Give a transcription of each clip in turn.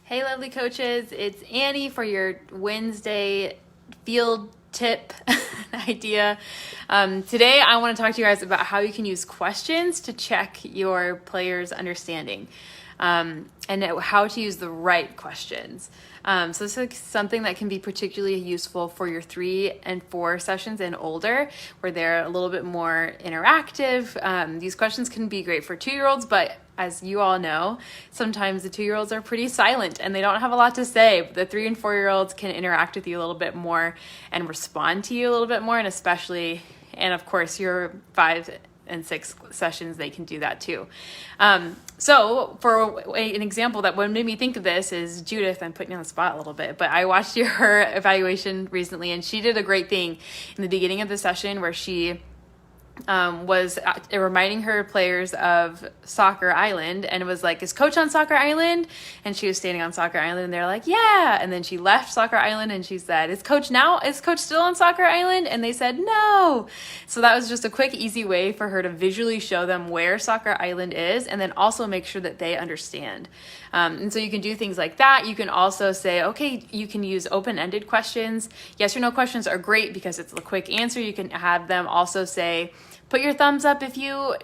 Hey, lovely coaches. It's Annie for your Wednesday field tip idea. Today, I want to talk to you guys about how you can use questions to check your players' understanding and how to use the right questions. So this is something that can be particularly useful for your 3 and 4 sessions and older, where they're a little bit more interactive. These questions can be great for 2-year-olds, but as you all know, sometimes the 2-year-olds are pretty silent and they don't have a lot to say. The 3 and 4-year-olds can interact with you a little bit more and respond to you a little bit more, and of course your 5 and 6 sessions, they can do that too. So for an example that made me think of this is Judith. I'm putting you on the spot a little bit, but I watched her evaluation recently, and she did a great thing in the beginning of the session where she was reminding her players of Soccer Island, and it was like, is coach on Soccer Island? And she was standing on Soccer Island, and they're like, yeah. And then she left Soccer Island and she said, is coach still on Soccer Island? And they said no. So that was just a quick, easy way for her to visually show them where Soccer Island is, and then also make sure that they understand. And so you can do things like that. You can also say, okay, you can use open-ended questions. Yes or no questions are great because it's a quick answer. You can have them also say, put your thumbs up if you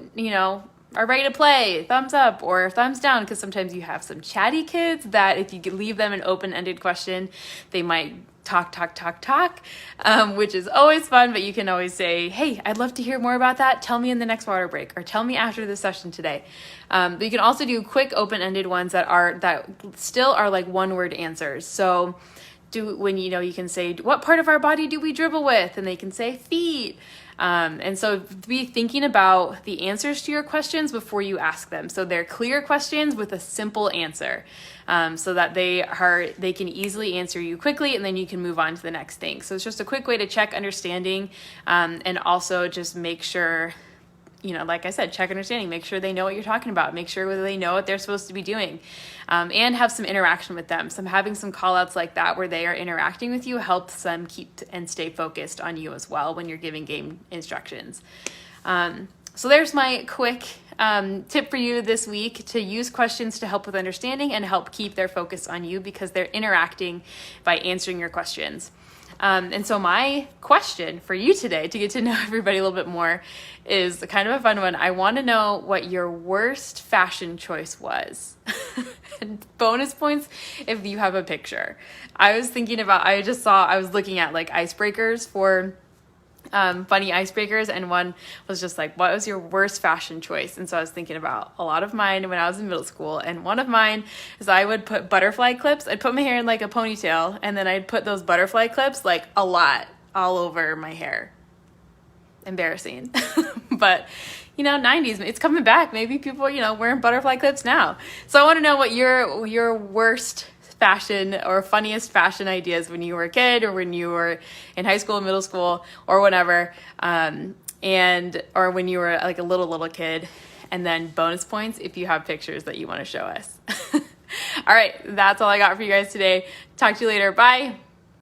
are ready to play, thumbs up, or thumbs down, because sometimes you have some chatty kids that if you leave them an open-ended question, they might talk, which is always fun, but you can always say, hey, I'd love to hear more about that. Tell me in the next water break, or tell me after the session today. But you can also do quick open-ended ones that still are like one-word answers. So you can say, what part of our body do we dribble with? And they can say feet. And so be thinking about the answers to your questions before you ask them. So they're clear questions with a simple answer, so that they can easily answer you quickly, and then you can move on to the next thing. So it's just a quick way to check understanding, and also just make sure, like I said, check understanding, make sure they know what you're talking about, make sure they know what they're supposed to be doing, and have some interaction with them. Having some call outs like that where they are interacting with you helps them keep and stay focused on you as well when you're giving game instructions. So there's my quick tip for you this week, to use questions to help with understanding and help keep their focus on you because they're interacting by answering your questions. And so my question for you today, to get to know everybody a little bit more, is kind of a fun one. I want to know what your worst fashion choice was. And bonus points if you have a picture. I was looking at like icebreakers for funny icebreakers, and one was just like, what was your worst fashion choice? And so I was thinking about a lot of mine when I was in middle school, and one of mine is I would put butterfly clips. I'd put my hair in like a ponytail, and then I'd put those butterfly clips like a lot all over my hair. Embarrassing. But 90s, it's coming back. Maybe people wearing butterfly clips now. So I want to know what your worst fashion or funniest fashion ideas when you were a kid, or when you were in high school, middle school, or whenever, or when you were like a little kid. And then bonus points if you have pictures that you want to show us. All right, that's all I got for you guys today. Talk to you later. Bye.